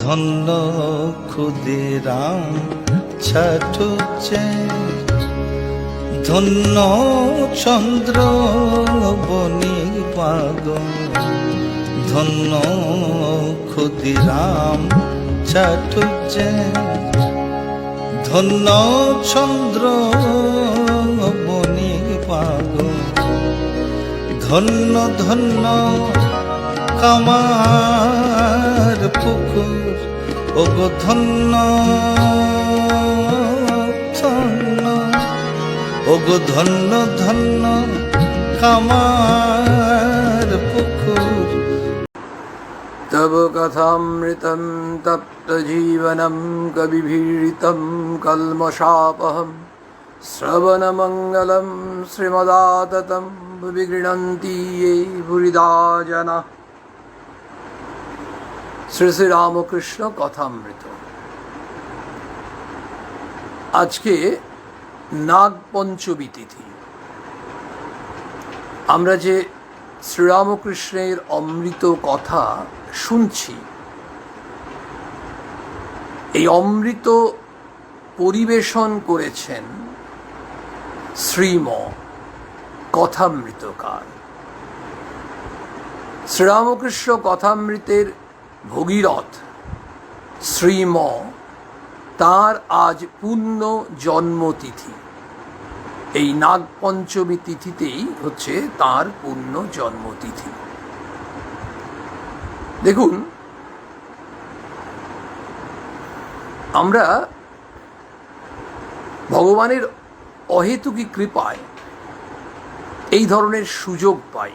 ধন্য ক্ষুদিরাম ছাটুচে, ধন্য চন্দ্র বনি পাগ, ধন্য ক্ষুদিরাম ছাটুচে, ধন্য চন্দ্র বনি পাগ, ধন্য ধন্য কামার পুকুর, ওগো ধন্য ধন্য, ওগো ধন্য ধন্য কামার পুকুর। তব কথামৃতম তপ্ত জীবনম কবিভীড়িতম কলমশাপহম, শ্রবণমঙ্গলম শ্রীমদাততম ভুবি গৃহন্তি ये ভুরিদা জনা। শ্রী শ্রী রামকৃষ্ণ কথামৃত। আজকে নাগপঞ্চমী তিথি। আমরা যে শ্রীরামকৃষ্ণের অমৃত কথা শুনছি, এই অমৃত পরিবেশন করেছেন শ্রীম কথামৃতকার। শ্রীরামকৃষ্ণ কথামৃতের ভগীরথ শ্রীম, তার আজ পূর্ণ জন্মতিথি। এই নাগপঞ্চমী তিথিতেই হচ্ছে তার পূর্ণ জন্মতিথি। দেখুন, আমরা ভগবানের অহেতুকী কৃপায় এই ধরনের সুযোগ পাই।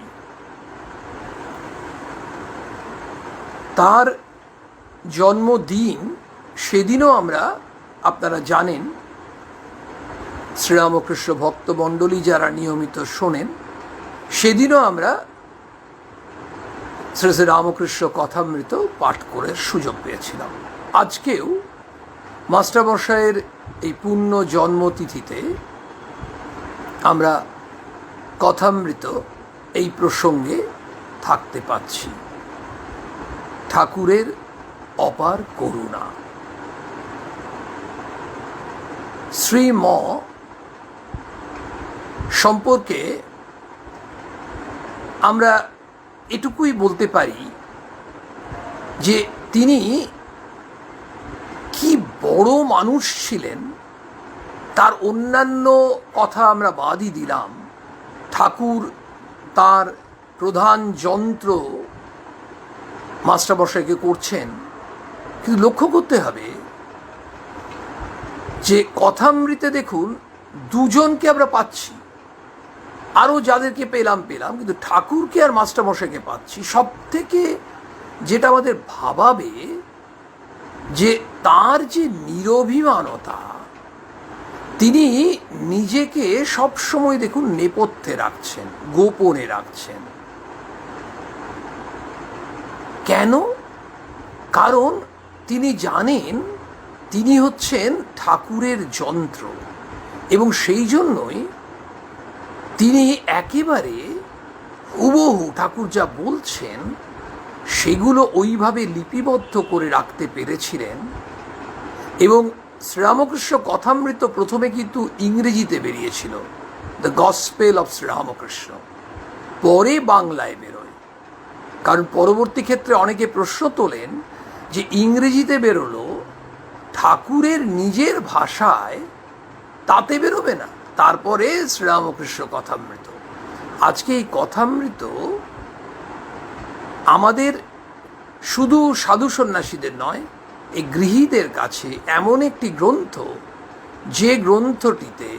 তার জন্মদিন, সেদিনও আমরা, আপনারা জানেন, শ্রীরামকৃষ্ণ ভক্তমণ্ডলী যারা নিয়মিত শোনেন, সেদিনও আমরা শ্রী শ্রী রামকৃষ্ণ কথামৃত পাঠ করার সুযোগ পেয়েছিলাম। আজকেও মাস্টারমশাইয়ের এই পূর্ণ জন্মতিথিতে আমরা কথামৃত এই প্রসঙ্গে থাকতে পাচ্ছি। ঠাকুরের অপার করুণা। শ্রীম সম্পর্কে আমরা এটুকুই বলতে পারি যে তিনি কি বড় মানুষ ছিলেন। তার অন্যান্য কথা আমরা বাদই দিলাম, ঠাকুর তার প্রধান যন্ত্র মাস্টারমশাইকে করছেন, কিন্তু লক্ষ্য করতে হবে যে কথামৃতে দেখুন দুজনকে আমরা পাচ্ছি, আরও যাদেরকে পেলাম, কিন্তু ঠাকুরকে আর মাস্টারমশাইকে পাচ্ছি। সব থেকে যেটা আমাদের ভাবাবে যে তার যে নিরভিমানতা, তিনি নিজেকে সবসময় দেখুন নেপথ্যে রাখছেন, গোপনে রাখছেন। কেন? কারণ তিনি জানেন তিনি হচ্ছেন ঠাকুরের যন্ত্র, এবং সেই জন্যই তিনি একেবারে হুবহু ঠাকুর যা বলছেন সেগুলো ওইভাবে লিপিবদ্ধ করে রাখতে পেরেছিলেন। এবং শ্রীরামকৃষ্ণ কথামৃত প্রথমে কিন্তু ইংরেজিতে বেরিয়েছিল, দ্য গসপেল অফ শ্রীরামকৃষ্ণ, পরে বাংলায় বেরোয়। কারণ পরবর্তী ক্ষেত্রে অনেকে প্রশ্ন তোলেন যে ইংরেজিতে বেরোলো, ঠাকুরের নিজের ভাষায়, তাতে বেরোবে না? তারপরে শ্রীরামকৃষ্ণ কথামৃত। আজকে এই কথামৃত আমাদের শুধু সাধু সন্ন্যাসীদের নয়, এই গৃহীদের কাছে এমন একটি গ্রন্থ, যে গ্রন্থটিতে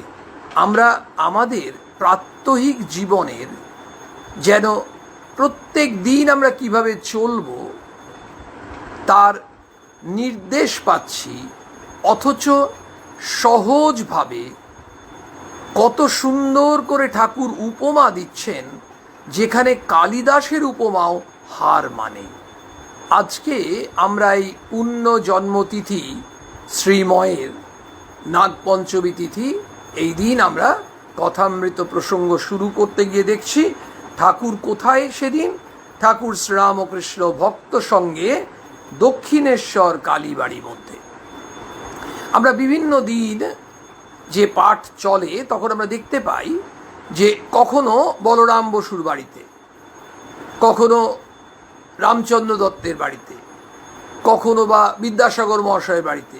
আমরা আমাদের প্রাত্যহিক জীবনের, যেন প্রত্যেক দিন আমরা কিভাবে চলব তার নির্দেশ পাচ্ছি, অথচ সহজভাবে কত সুন্দর করে ঠাকুর উপমা দিচ্ছেন, যেখানে কালিদাসের উপমাও হার মানে। আজকে আমরা এই পূর্ণ জন্মতিথি শ্রীময়ের নাগপঞ্চমী তিথি, এই দিন আমরা কথামৃত প্রসঙ্গ শুরু করতে গিয়ে দেখছি ঠাকুর কোথায় সেদিন? ঠাকুর শ্রীরামকৃষ্ণ ভক্ত সঙ্গে দক্ষিণেশ্বর কালীবাড়ির মধ্যে। আমরা বিভিন্ন দিন যে পাঠ চলে তখন আমরা দেখতে পাই যে কখনো বলরাম বসুর বাড়িতে, কখনো রামচন্দ্র দত্তের বাড়িতে, কখনো বা বিদ্যাসাগর মহাশয়ের বাড়িতে,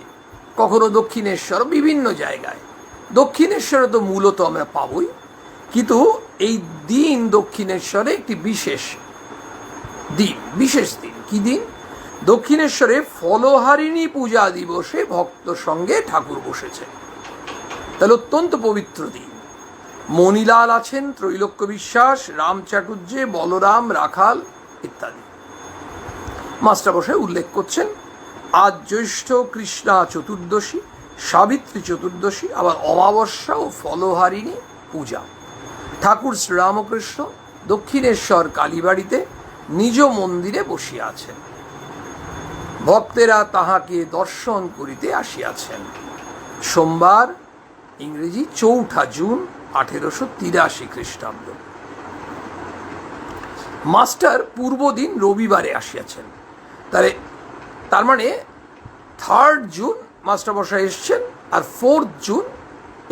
কখনো দক্ষিণেশ্বর, বিভিন্ন জায়গায়। দক্ষিণেশ্বরে তো মূলত আমরা পাবই, কিন্তু এই দিন দক্ষিণেশ্বরে একটি বিশেষ দিন। কি দিন? দক্ষিণেশ্বরে ফলহারিণী পূজা দিবসে ভক্ত সঙ্গে ঠাকুর বসেছে, তাহলে অত্যন্ত পবিত্র দিন। মণিলাল আছেন, ত্রৈলোক্য বিশ্বাস, রাম চাটুর্যে, বলরাম, রাখাল ইত্যাদি। মাস্টারমশাই উল্লেখ করছেন আজ জ্যৈষ্ঠ কৃষ্ণা চতুর্দশী, সাবিত্রী চতুর্দশী, আবার অমাবস্যা ও ফলহারিণী পূজা। ঠাকুর শ্রীরামকৃষ্ণ দক্ষিণেশ্বর কালীবাড়িতে নিজ মন্দিরে বসিয়া আছেন। ভক্তেরা তাহাকে দর্শন করিতে আসিয়াছেন। সোমবার, ইংরেজি 4 জুন 1883 খ্রিস্টাব্দ। মাস্টার পূর্বদিন রবিবারে আসিয়াছেন, তার মানে 3 জুন মাস্টারমশাই এসছেন, আর 4 জুন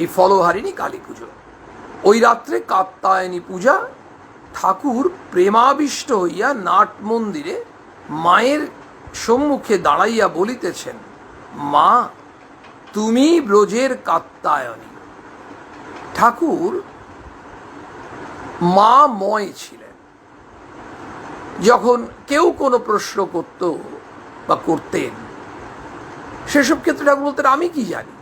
এই ফলহারিণী কালী পুজো। ওই রাত্রে কাত্যায়নী পূজা। ঠাকুর প্রেমাবিষ্ট হইয়া নাট মন্দিরে মায়ের সম্মুখে দাঁড়াইয়া বলিতেছেন, মা তুমি ব্রজের কাত্যায়নী। ঠাকুর মাময় ছিলেন। যখন কেউ কোনো প্রশ্ন করত বা করতেন, সেসব ক্ষেত্রে ঠাকুর বলতেন, আমি কি জানি,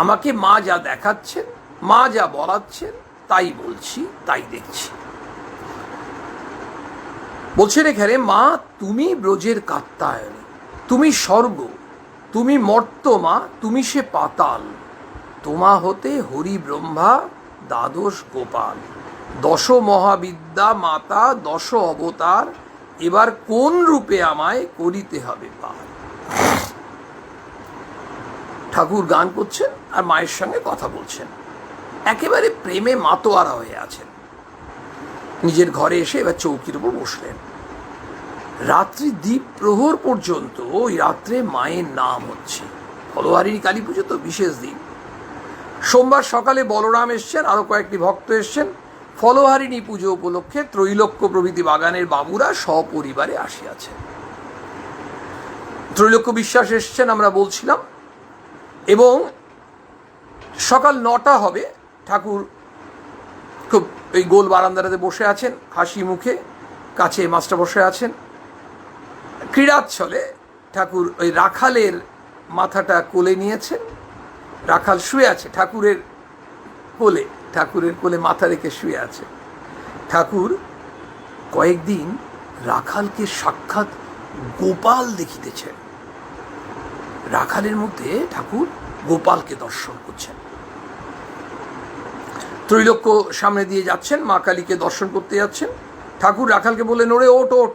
আমাকে মা যা দেখাচ্ছেন, মা যা বলাচ্ছেন তাই বলছি, তাই দেখছি। বলছেন এখানে, মা তুমি ব্রজের কাত্যায়নী, তুমি স্বর্গ, তুমি মর্তমা, তুমি সে পাতাল, তোমা হতে হরি ব্রহ্মা দ্বাদশ গোপাল, 10 মহাবিদ্যা মাতা 10 অবতার, এবার কোন রূপে আমায় করিতে হবে পার। ঠাকুর গান করছেন আর মায়ের সঙ্গে কথা বলছেন, একেবারে প্রেমে মাতোয়ারা হয়ে আছেন। নিজের ঘরে এসে এবার চৌকির উপর বসলেন। রাত্রি দ্বীপ প্রহর পর্যন্ত ওই রাত্রে মায়ের নাম হচ্ছে। ফলহারিণী কালী পুজো তো বিশেষ দিন। সোমবার সকালে বলরাম এসছেন, আরো কয়েকটি ভক্ত এসছেন। ফলহারিণী পুজো উপলক্ষে ত্রৈলোক্য প্রভৃতি বাগানের বাবুরা সপরিবারে আসিয়াছেন। ত্রৈলোক্য বিশ্বাস এসছেন আমরা বলছিলাম, এবং সকাল 9টা হবে। ঠাকুর খুব ওই গোল বারান্দাটাতে বসে আছেন, হাসি মুখে, কাছে মাস্টার বসে আছেন। ক্রীড়াচ্ছলে ঠাকুর ওই রাখালের মাথাটা কোলে নিয়েছেন। রাখাল শুয়ে আছে ঠাকুরের কোলে মাথা রেখে শুয়ে আছে। ঠাকুর কয়েকদিন রাখালকে সাক্ষাৎ গোপাল দেখিতেছেন। রাখালের মধ্যে ঠাকুর গোপালকে দর্শন করছেন। ত্রৈলোক্য সামনে দিয়ে যাচ্ছেন, মা কালীকে দর্শন করতে যাচ্ছেন। ঠাকুর রাখালকে বললেন, ওরে ওঠ ওঠ।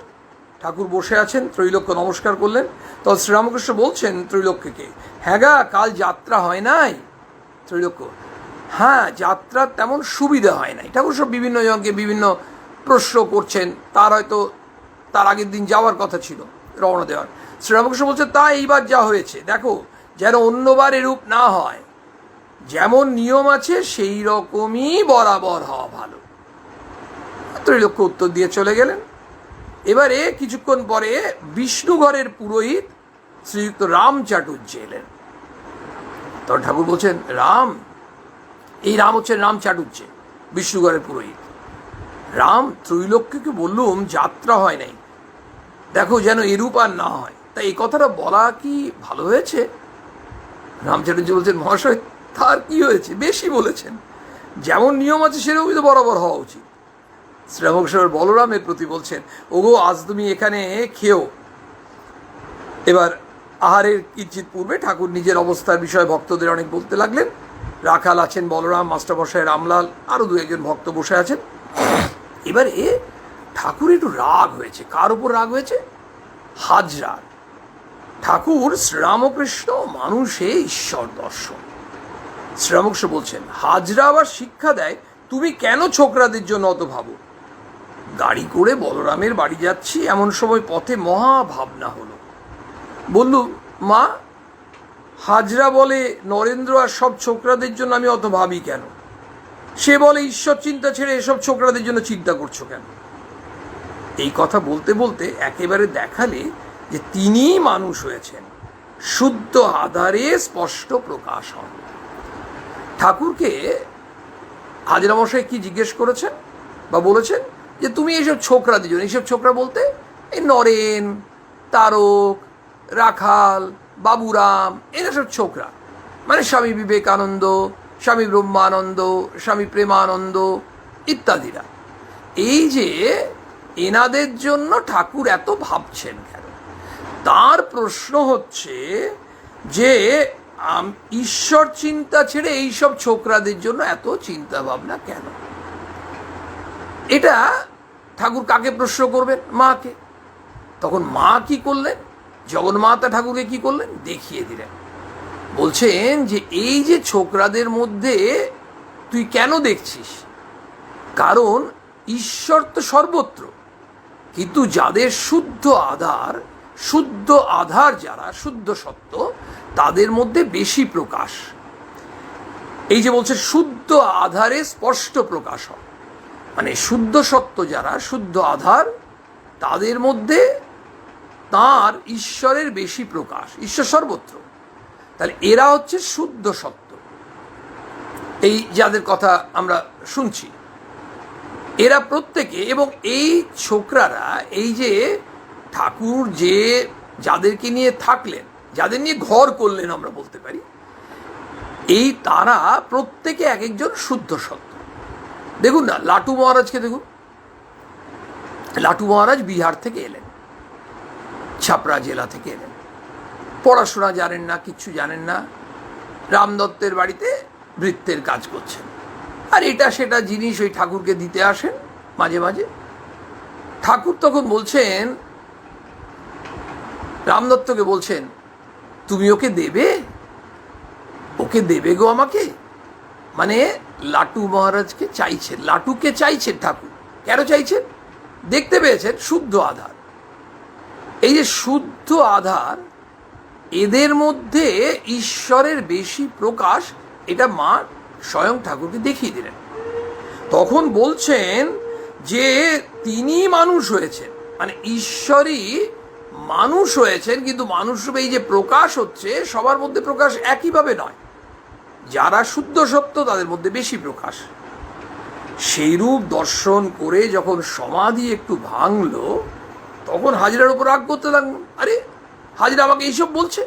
ঠাকুর বসে আছেন, ত্রৈলোক্য নমস্কার করলেন। তখন শ্রীরামকৃষ্ণ বলছেন ত্রৈলোক্যকে, হ্যাঁ গা, কাল যাত্রা হয় নাই। ত্রৈলোক্য, হ্যাঁ যাত্রার তেমন সুবিধা হয় নাই। ঠাকুর সব বিভিন্ন জনকে বিভিন্ন প্রশ্ন করছেন, তার হয়তো তার আগের দিন যাওয়ার কথা ছিল, রওনা দেওয়ার। শ্রীরামকৃষ্ণ বলছে, তা এইবার যা হয়েছে দেখো, যেন অন্যবার এরূপ না হয়, যেমন নিয়ম আছে সেই রকমই বরাবর হওয়া ভালো। ত্রৈলোক্য উত্তর দিয়ে চলে গেলেন। এবারে কিছুক্ষণ পরে বিষ্ণুঘরের পুরোহিত শ্রীযুক্ত রাম চাটুর্য এলেন। তখন ঠাকুর বলছেন, রাম, এই রাম হচ্ছেন রাম চাটুর্য, বিষ্ণুঘরের পুরোহিত। রাম, ত্রৈলোক্যকে বললুম যাত্রা হয় নাই, দেখো যেন এরূপ আর না হয়। তাই এই কথাটা বলা কি ভালো হয়েছে? রাম চাটুর্য বলছেন, মহাশয় তার কি হয়েছে, বেশি বলেছেন, যেমন নিয়ম আছে সেরকমই তো বরাবর হওয়া উচিত। শ্রীরামকৃষ্ণ বলরামের প্রতি বলছেন, ওগো আজ তুমি এখানে খেও। এবার আহারের কিঞ্চিত পূর্বে ঠাকুর নিজের অবস্থার বিষয়ে ভক্তদের অনেক বলতে লাগলেন। রাখাল আছেন, বলরাম, মাস্টারমশাই রামলাল, আরো 2-1 ভক্ত বসে আছেন। এবারে ঠাকুর একটু রাগ হয়েছে। কার উপর রাগ হয়েছে? হাজরার। ঠাকুর শ্রীরামকৃষ্ণ মানুষে ঈশ্বর দর্শন। শ্রীরামকৃষ্ণ বলছেন, হাজরা আবার শিক্ষা দেয়, তুমি কেন ছোকরাদের জন্য অত ভাবো। গাড়ি করে বলরামের বাড়ি যাচ্ছি, এমন সময় পথে মহা ভাবনা হলো, বললুম মা, হাজরা বলে নরেন্দ্র আর সব ছোকরাদের জন্য আমি অত ভাবি কেন? সে বলে ঈশ্বর চিন্তা ছেড়ে এসব ছোকরাদের জন্য চিন্তা করছো কেন? এই কথা বলতে বলতে একেবারে দেখালে যে তিনিই মানুষ হয়েছেন, শুদ্ধ আধারে স্পষ্ট প্রকাশ হন। ঠাকুরকে হাজরা মশাই কি জিজ্ঞেস করেছেন বা বলেছেন যে তুমি এইসব ছোকরাদের জন্য, এইসব ছোকরা বলতে এই নরেন, তারক, রাখাল, বাবুরাম, এরা সব ছোকরা, মানে স্বামী বিবেকানন্দ, স্বামী ব্রহ্মানন্দ, স্বামী প্রেমানন্দ ইত্যাদিরা। এই যে এনাদের জন্য ঠাকুর এত ভাবছেন কেন? তার প্রশ্ন হচ্ছে যে ঈশ্বর চিন্তা ছেড়ে এইসব ছোকরাদের জন্য এত চিন্তা ভাবনা কেন? এটা ঠাকুর কাকে প্রশ্ন করবেন? মাকে। তখন মা কি করলেন? জগন্মাতা ঠাকুরকে কি করলেন? দেখিয়ে দিলেন। বলছেন যে এই যে ছোকরাদের মধ্যে তুই কেন দেখছিস? কারণ ঈশ্বর তো সর্বত্র, কিন্তু যাদের শুদ্ধ আধার যারা শুদ্ধ সত্য, তাদের মধ্যে বেশি প্রকাশ। এই যে বলছে শুদ্ধ আধারে স্পষ্ট প্রকাশ হয়, মানে শুদ্ধ সত্য যারা, শুদ্ধ আধার, তাদের মধ্যে তার ঈশ্বরের বেশি প্রকাশ। ঈশ্বর সর্বত্র, তাহলে এরা হচ্ছে শুদ্ধ সত্য। এই যাদের কথা আমরা শুনছি, এরা প্রত্যেকে, এবং এই ছোকরারা, এই যে ঠাকুর যে যাদেরকে নিয়ে থাকলেন, যাদের নিয়ে ঘর করলেন আমরা বলতে পারি, এই তারা প্রত্যেকে এক একজন শুদ্ধ সত্য। দেখুন না, লাটু মহারাজকে দেখুন। লাটু মহারাজ বিহার থেকে এলেন, ছাপড়া জেলা থেকে এলেন, পড়াশোনা জানেন না, কিচ্ছু জানেন না, রামদত্তের বাড়িতে ভৃত্যের কাজ করছেন, আর এটা সেটা জিনিস ওই ঠাকুরকে দিতে আসেন মাঝে মাঝে। ঠাকুর তখন বলছেন, রামদত্তকে বলছেন, তুমি ওকে দেবে, ওকে দেবে গো আমাকে। মানে লাটু মহারাজকে চাইছেন, লাটুকে চাইছেন ঠাকুর। কেন চাইছেন? দেখতে পেয়েছেন শুদ্ধ আধার। এই যে শুদ্ধ আধার, এদের মধ্যে ঈশ্বরের বেশি প্রকাশ, এটা মা স্বয়ং ঠাকুরকে দেখিয়ে দিলেন। তখন বলছেন যে তিনি মানুষ হয়েছেন, মানে ঈশ্বরই মানুষ হয়েছেন, কিন্তু মানুষ রূপে এই যে প্রকাশ হচ্ছে, সবার মধ্যে প্রকাশ একইভাবে নয়। যারা শুদ্ধ সত্য তাদের মধ্যে বেশি প্রকাশ। সেই রূপ দর্শন করে যখন সমাধি একটু ভাঙলো, তখন হাজরার উপর রাগ করতে লাগলো। আরে হাজরা আমাকে এইসব বলছে,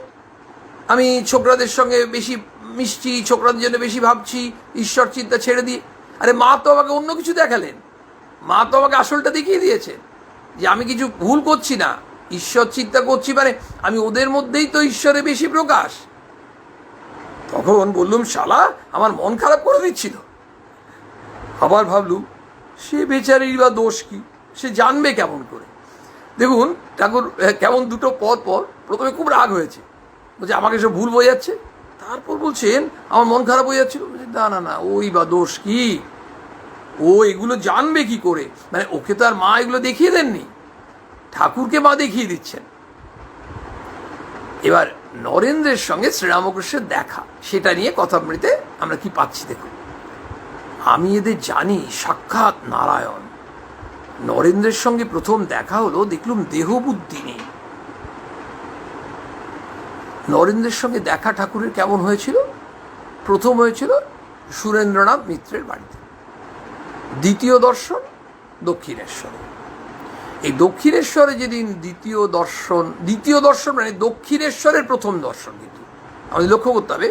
আমি ছোকরাদের সঙ্গে বেশি মিশছি, ছোকরাদের জন্য বেশি ভাবছি, ঈশ্বর চিন্তা ছেড়ে দিয়ে। আরে মা তো আমাকে অন্য কিছু দেখালেন, মা তো আমাকে আসলটা দেখিয়ে দিয়েছেন যে আমি কিছু ভুল করছি না, ঈশ্বর চিন্তা করছি, মানে আমি ওদের মধ্যেই তো ঈশ্বরের বেশি প্রকাশ। তখন বললুম, শালা আমার মন খারাপ করে দিচ্ছিল। আবার ভাবলুম, সে বেচারির বা দোষ কি, সে জানবে কেমন করে? দেখুন ঠাকুর কেমন দুটো পর পর, প্রথমে খুব রাগ হয়েছে, বলছে আমাকে সব ভুল বোঝাচ্ছে। তারপর বলছেন আমার মন খারাপ হয়ে যাচ্ছিল। না না না, ওই বা দোষ কি, ও এগুলো জানবে কি করে? মানে ওকে তো আর মা এগুলো দেখিয়ে দেননি, ঠাকুরকে মা দেখিয়ে দিচ্ছেন। এবার নরেন্দ্রের সঙ্গে শ্রীরামকৃষ্ণের দেখা, সেটা নিয়ে কথামৃতে আমরা কি পাচ্ছি দেখুন। আমি এদের জানি সাক্ষাৎ নারায়ণ। নরেন্দ্রের সঙ্গে প্রথম দেখা হলো, দেখলুম দেহ বুদ্ধি নেই। নরেন্দ্রের সঙ্গে দেখা ঠাকুরের কেমন হয়েছিল? প্রথম হয়েছিল সুরেন্দ্রনাথ মিত্রের বাড়িতে, দ্বিতীয় দর্শন দক্ষিণেশ্বরে। এই দক্ষিণেশ্বরে যেদিন দ্বিতীয় দর্শন মানে দক্ষিণেশ্বরের প্রথম দর্শন, কিন্তু আমাদের লক্ষ্য করতে হবে,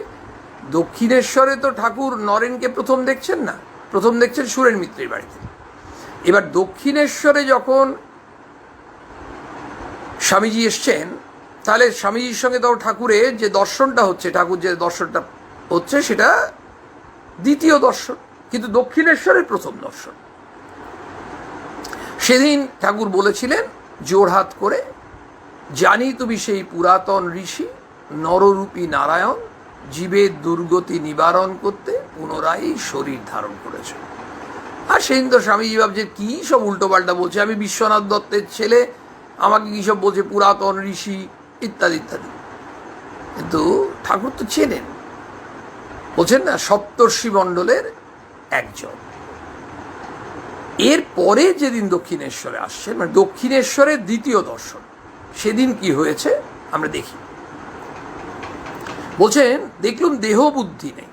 দক্ষিণেশ্বরে তো ঠাকুর নরেনকে প্রথম দেখছেন না, প্রথম দেখছেন সুরেন মিত্রের বাড়িতে। এবার দক্ষিণেশ্বরে যখন স্বামীজি এসছেন, তাহলে স্বামীজির সঙ্গে তো ঠাকুরের যে দর্শনটা হচ্ছে, ঠাকুর যে দর্শনটা হচ্ছে সেটা দ্বিতীয় দর্শন, কিন্তু দক্ষিণেশ্বরের প্রথম দর্শন। সেদিন ঠাকুর বলেছিলেন জোড়হাত করে, জানি তুমি সেই পুরাতন ঋষি, নররূপী নারায়ণ, জীবের দুর্গতি নিবারণ করতে পুনরায় শরীর ধারণ করেছ। আর সেদিন তো স্বামীজি ভাবছে কী সব উল্টোপাল্টা বলছে, আমি বিশ্বনাথ দত্তের ছেলে, আমাকে কী সব বলছে পুরাতন ঋষি, ইত্যাদি ইত্যাদি। কিন্তু ঠাকুর তো চেনেন, বলছেন না সপ্তর্ষি মণ্ডলের একজন। এর পরে যেদিন দক্ষিণেশ্বরে আসছেন, মানে দক্ষিণেশ্বরের দ্বিতীয় দর্শন, সেদিন কি হয়েছে আমরা দেখি। বলছেন দেখলুম দেহ বুদ্ধি নেই,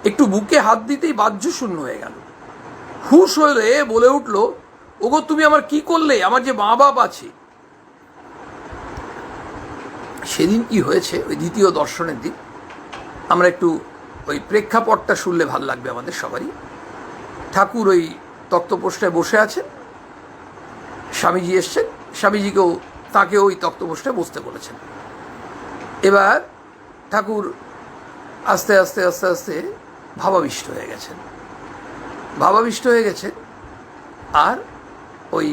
একটু বুকে হাত দিতেই বাহ্য শূন্য হয়ে গেল। হুশ হলে বলে উঠল, ওগো তুমি আমার কি করলে, আমার যে মা বাপ আছে। সেদিন কি হয়েছে ওই দ্বিতীয় দর্শনের দিন, আমরা একটু ওই প্রেক্ষাপটটা শুনলে ভাল লাগবে আমাদের সবারই। ঠাকুর ওই তক্তপোষ্ঠায় বসে আছেন, স্বামীজি এসছেন, স্বামীজিকেও তাকে ওই তক্তপোষ্ঠায় বসতে বলেছেন। এবার ঠাকুর আস্তে আস্তে আস্তে আস্তে ভাবাবিষ্ট হয়ে গেছেন, আর ওই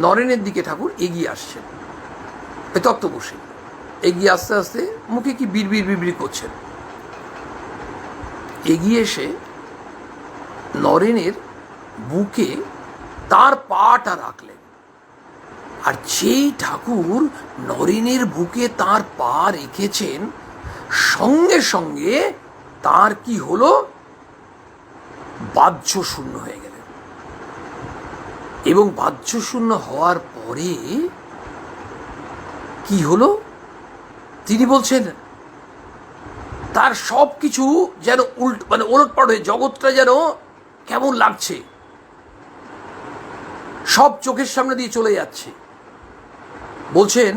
নরেনের দিকে ঠাকুর এগিয়ে আসছেন। ওই তক্তপোষে এগিয়ে আস্তে আস্তে মুখে কি বিড়বিড় করছেন। এগিয়ে এসে নরেনের বুকে তার পাটা রাখলেন। আর যেই ঠাকুর নরেনের বুকে তার পা রেখেছেন, সঙ্গে সঙ্গে তার কি হলো, বাহ্য শূন্য হয়ে গেলেন। এবং বাহ্য শূন্য হওয়ার পরে কি হলো, তিনি বলছেন তার সব কিছু যেন ওলটপালট হয়ে, জগৎটা যেন কেমন লাগছে, সব চোখের সামনে দিয়ে চলে যাচ্ছে। বলছেন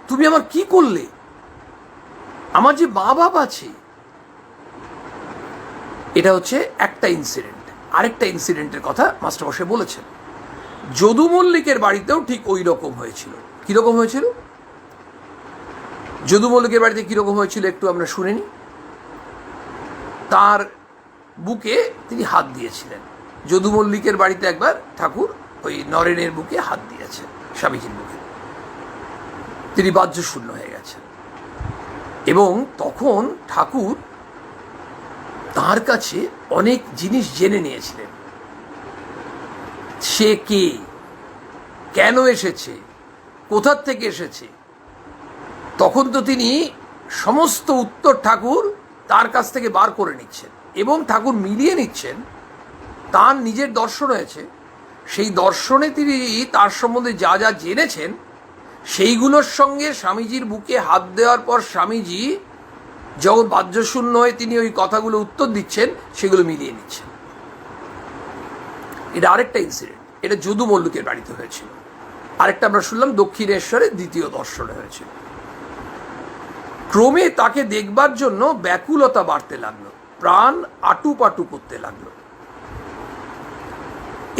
তুমি আমার কি করলে, আমার যে মা বাপ আছে। এটা হচ্ছে একটা ইনসিডেন্ট। আরেকটা ইনসিডেন্টের কথা মাস্টারমশাই বলেছেন, যদু মল্লিকের বাড়িতেও ঠিক ওই রকম হয়েছিল। কিরকম হয়েছিল যদু মল্লিকের বাড়িতে, কিরকম হয়েছিল একটু আমরা শুনে নিই। তার বুকে তিনি হাত দিয়েছিলেন। যদু মল্লিকের বাড়িতে একবার ঠাকুর ওই নরেনের বুকে হাত দিয়েছেন, স্বামীজির বুকে। তিনি বাহ্য শূন্য হয়ে গেছেন। এবং তখন ঠাকুর তার কাছে অনেক জিনিস জেনে নিয়েছিলেন। সে কে, কেন এসেছে, কোথার থেকে এসেছে। তখন তো তিনি সমস্ত উত্তর ঠাকুর তার কাছ থেকে বার করে নিচ্ছেন, এবং ঠাকুর মিলিয়ে নিচ্ছেন। তার নিজের দর্শন হয়েছে, সেই দর্শনে তিনি তার সম্বন্ধে যা যা জেনেছেন, সেইগুলোর সঙ্গে স্বামীজির বুকে হাত দেওয়ার পর স্বামীজি যখন বাহ্যশূন্য হয়ে তিনি ওই কথাগুলো উত্তর দিচ্ছেন, সেগুলো মিলিয়ে নিচ্ছেন। এটা আরেকটা ইনসিডেন্ট। এটা যদু মল্লিকের বাড়িতে হয়েছিল। আরেকটা আমরা শুনলাম দক্ষিণেশ্বরের দ্বিতীয় দর্শনে হয়েছিল। ক্রমে তাকে দেখবার জন্য ব্যাকুলতা বাড়তে লাগলো, প্রাণ আটুপাটু করতে লাগলো।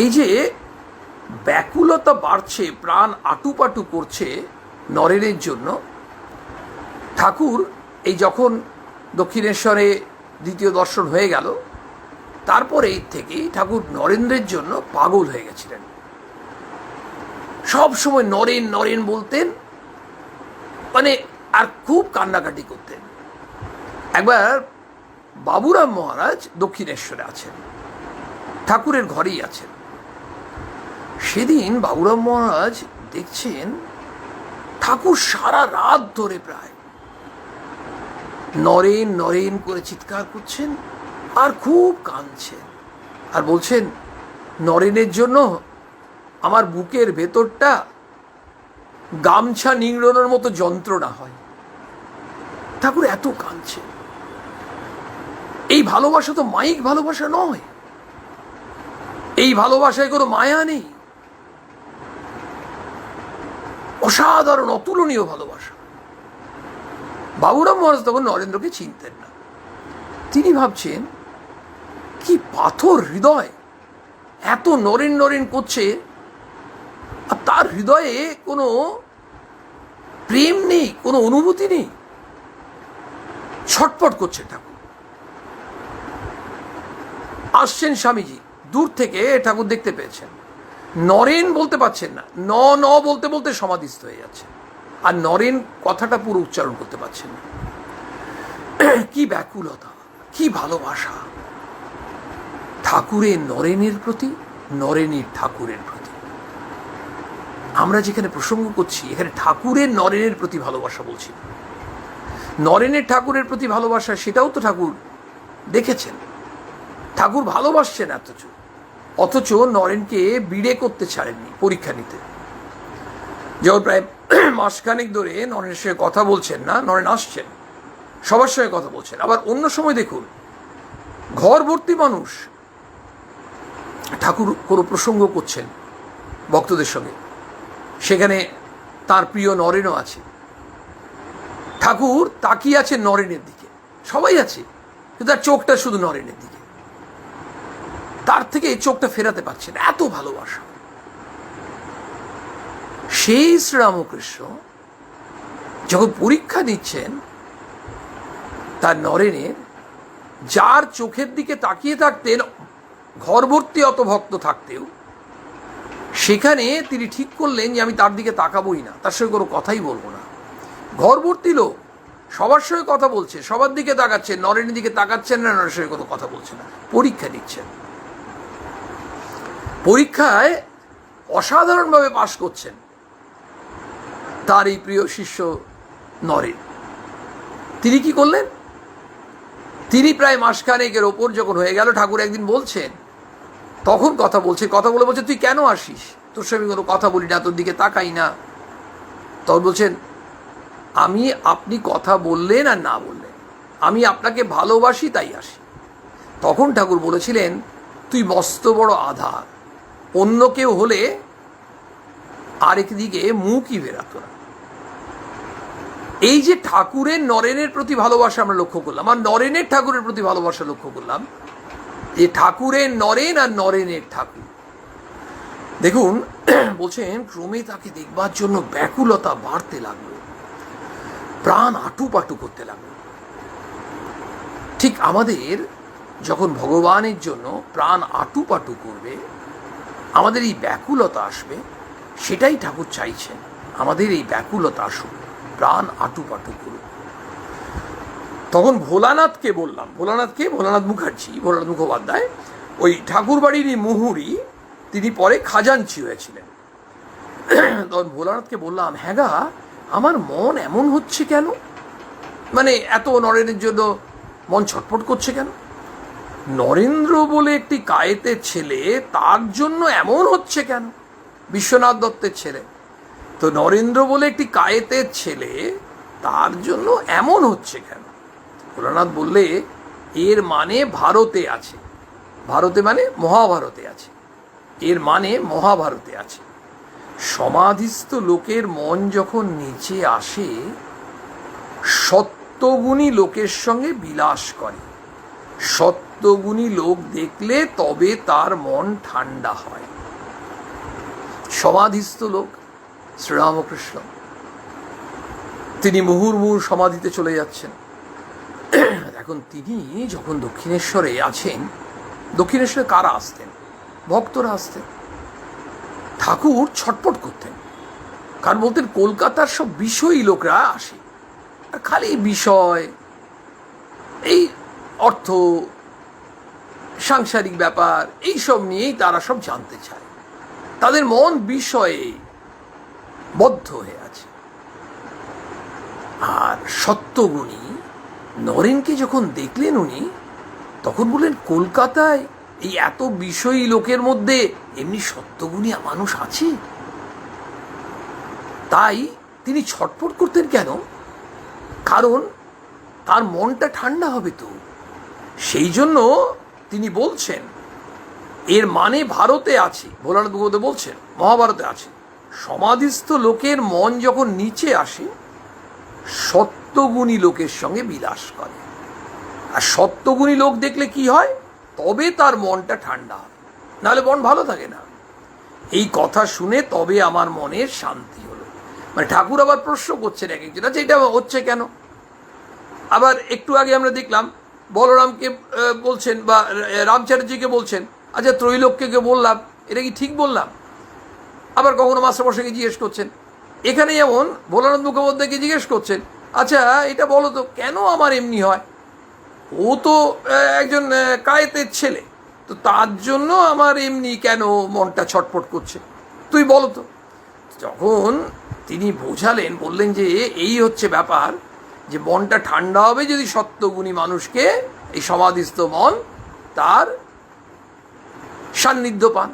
এই যে ব্যাকুলতা বাড়ছে, প্রাণ আটুপাটু করছে নরেনের জন্য, ঠাকুর এই যখন দক্ষিণেশ্বরে দ্বিতীয় দর্শন হয়ে গেল, তারপরে থেকেই ঠাকুর নরেন্দ্রের জন্য পাগল হয়ে গেছিলেন। সব সময় নরেন নরেন বলতেন, মানে আর খুব কান্নাকাটি করতেন। একবার বাবুরাম মহারাজ দক্ষিণেশ্বরে আছেন, ঠাকুরের ঘরেই আছেন। সেদিন বাবুরাম মহারাজ দেখছেন ঠাকুর সারা রাত ধরে প্রায় নরেন নরেন করে চিৎকার করছেন আর খুব কাঁদছেন, আর বলছেন নরেনের জন্য আমার বুকের ভেতরটা গামছা নিংড়ানোর মতো যন্ত্রণা হয়। ঠাকুর এত কাঁদছেন। এই ভালোবাসা তো মাইক ভালোবাসা নয়, এই ভালোবাসায় কোনো মায়া নেই, অসাধারণ অতুলনীয় ভালোবাসা। বাবুরাম মহারাজ তখন নরেন্দ্রকে চিনতেন না। তিনি ভাবছেন কি পাথর হৃদয়, এত নরেন নরেন করছে, আর তার হৃদয়ে কোনো প্রেম নেই, কোনো অনুভূতি নেই। ছটপট করছে ঠাকুর। আসছেন স্বামীজি, দূর থেকে ঠাকুর দেখতে পেয়েছেন। নরেন বলতে পারছেন না, ন ন বলতে বলতে সমাধিস্থ হয়ে যাচ্ছে, আর নরেন কথাটা পুরো উচ্চারণ করতে পারছেন না। কি ব্যাকুলতা, কি ভালোবাসা ঠাকুরের নরেনের প্রতি, নরেনের ঠাকুরের প্রতি। আমরা যেখানে প্রসঙ্গ করছি এখানে ঠাকুরের নরেনের প্রতি ভালোবাসা বলছি। নরেনের ঠাকুরের প্রতি ভালোবাসা সেটাও তো ঠাকুর দেখেছেন, ঠাকুর ভালোবাসছেন অথচ নরেনকে বিড়ে করতে ছাড়েননি পরীক্ষা নিতে। যখন প্রায় মাসখানেক ধরে নরেনের সঙ্গে কথা বলছেন না, নরেন আসছেন, সবার সঙ্গে কথা বলছেন। আবার অন্য সময় দেখুন ঘর ভর্তি মানুষ, ঠাকুর কোনো প্রসঙ্গ করছেন ভক্তদের সঙ্গে, সেখানে তার প্রিয় নরেনও আছে। ঠাকুর তাকিয়ে আছেন নরেনের দিকে, সবাই আছে, কিন্তু তার চোখটা শুধু নরেনের দিকে, তার থেকে এই চোখটা ফেরাতে পারছেন, এত ভালোবাসা। সেই শ্রীরামকৃষ্ণ যখন পরীক্ষা নিচ্ছেন তার নরেনের, যার চোখের দিকে তাকিয়ে থাকতেন ঘর ভর্তি অত ভক্ত থাকতেও, সেখানে তিনি ঠিক করলেন যে আমি তার দিকে তাকাবোই না, তার সঙ্গে কোনো কথাই বলবো না। ঘর ভর্তি লোক, সবার সঙ্গে কথা বলছে, সবার দিকে তাকাচ্ছেন, নরেনের দিকে তাকাচ্ছেন না, নরেনের সঙ্গে কোনো কথা বলছে না, পরীক্ষা নিচ্ছেন। পরীক্ষায় অসাধারণভাবে পাশ করছেন তার এই প্রিয় শিষ্য নরেন। তিনি কি করলেন? তিনি প্রায় মাসখানেকের ওপর যখন হয়ে গেল, ঠাকুর একদিন বলছেন, তখন কথা বলে বলছে তুই কেন আসিস, তোর সঙ্গে কোনো কথা বলি না, তোর দিকে তাকাই না। তখন বলছেন আপনি কথা বললেন আর না বললেন, আমি আপনাকে ভালোবাসি তাই আসি। তখন ঠাকুর বলেছিলেন তুই মস্ত বড় আধার, অন্য কেউ হলে আরেক দিকে মুখই বেরাতো না। এই যে ঠাকুরের নরেনের প্রতি ভালোবাসা আমরা লক্ষ্য করলাম, আর নরেনের ঠাকুরের প্রতি ভালোবাসা লক্ষ্য করলাম, যে ঠাকুরের নরেন আর নরেনের ঠাকুর। দেখুন বলছেন ক্রমে তাকে দেখবার জন্য ব্যাকুলতা বাড়তে লাগলো, প্রাণ আটুপাটু করতে লাগলো। ঠিক আমাদের যখন ভগবানের জন্য প্রাণ আটুপাটু করবে, আমাদের এই ব্যাকুলতা আসবে, সেটাই ঠাকুর চাইছেন, আমাদের এই ব্যাকুলতা আসুক, প্রাণ আটুপাটু করুক। তখন ভোলানাথকে বললাম, ভোলানাথ মুখোপাধ্যায়, ওই ঠাকুরবাড়িরই মুহুরি, তিনি পরে খাজাঞ্চি হয়েছিলেন। তখন ভোলানাথকে বললাম, হ্যাঁ গা, আমার মন এমন হচ্ছে কেন, মানে এত নরেনের জন্য মন ছটফট করছে কেন? নরেন্দ্র বলে একটি কায়েতের ছেলে, তার জন্য এমন হচ্ছে কেন? বিশ্বনাথ দত্তের ছেলে, তো নরেন্দ্র বলে একটি কায়েতের ছেলে, তার জন্য এমন হচ্ছে কেন? ভোলানাথ বললে এর মানে ভারতে আছে, ভারতে মানে মহাভারতে আছে, এর মানে মহাভারতে আছে। সমাধিস্থ লোকের মন যখন নিচে আসে, সত্যগুণী লোকের সঙ্গে বিলাস করে, সত্যগুণী লোক দেখলে তবে তার মন ঠান্ডা হয়। সমাধিস্থ লোক শ্রীরামকৃষ্ণ, তিনি মুহুর্মুহুর সমাধিতে চলে যাচ্ছেন। এখন তিনি যখন দক্ষিণেশ্বরে আছেন, দক্ষিণেশ্বরে কারা আসতেন? ভক্তরা আসতেন। ঠাকুর ছটপট করতেন, কারণ বলতেন কলকাতার সব বিষয়ী লোকরা আসে, খালি বিষয়, এই অর্থ, সাংসারিক ব্যাপার, এইসব নিয়েই তারা সব জানতে চায়, তাদের মন বিষয়ে বদ্ধ হয়ে আছে। আর সত্যগুণী নরেনকে যখন দেখলেন উনি, তখন বললেন কলকাতায় এই এত বিষয়ী লোকের মধ্যে এমনি সত্যগুণী মানুষ আছে? তাই তিনি ছটফট করতেন কেন? কারণ তার মনটা ঠান্ডা হবে তো, সেই জন্য তিনি বলছেন এর মানে ভারতে আছে। ভোলানাথ মুখোপাধ্যায় বলছেন মহাভারতে আছে, সমাধিস্থ লোকের মন যখন নিচে আসে, সত্যগুণী লোকের সঙ্গে বিলাস করে। আর সত্যগুণী লোক দেখলে কি হয়? তবে তার মনটা ঠান্ডা হয়, নাহলে মন ভালো থাকে না। এই কথা শুনে তবে আমার মনের শান্তি হলো। মানে ঠাকুর আবার প্রশ্ন করছেন এক একজন, আচ্ছা এটা হচ্ছে কেন? আবার একটু আগে আমরা দেখলাম বলরামকে বলছেন বা রামচারিজিকে বলছেন, আচ্ছা ত্রৈলোক্যকে বললাম, এটা কি ঠিক বললাম? আবার কখনো মাস্টারমশাইকে জিজ্ঞেস করছেন। এখানে যেমন ভোলানাথ মুখোপাধ্যায়কে জিজ্ঞেস করছেন, আচ্ছা এটা বলো তো কেন আমার এমনি হয়? ও তো একজন কায়েতের ছেলে, তো তার জন্য আমার এমনি কেন মনটা ছটফট করছে, তুই বলো তো। যখন তিনি বোঝালেন, বললেন যে এই হচ্ছে ব্যাপার, যে মনটা ঠান্ডা হবে যদি সত্যগুণী মানুষকে, এই সমাধিস্থ মন, তার সান্নিধ্য পান,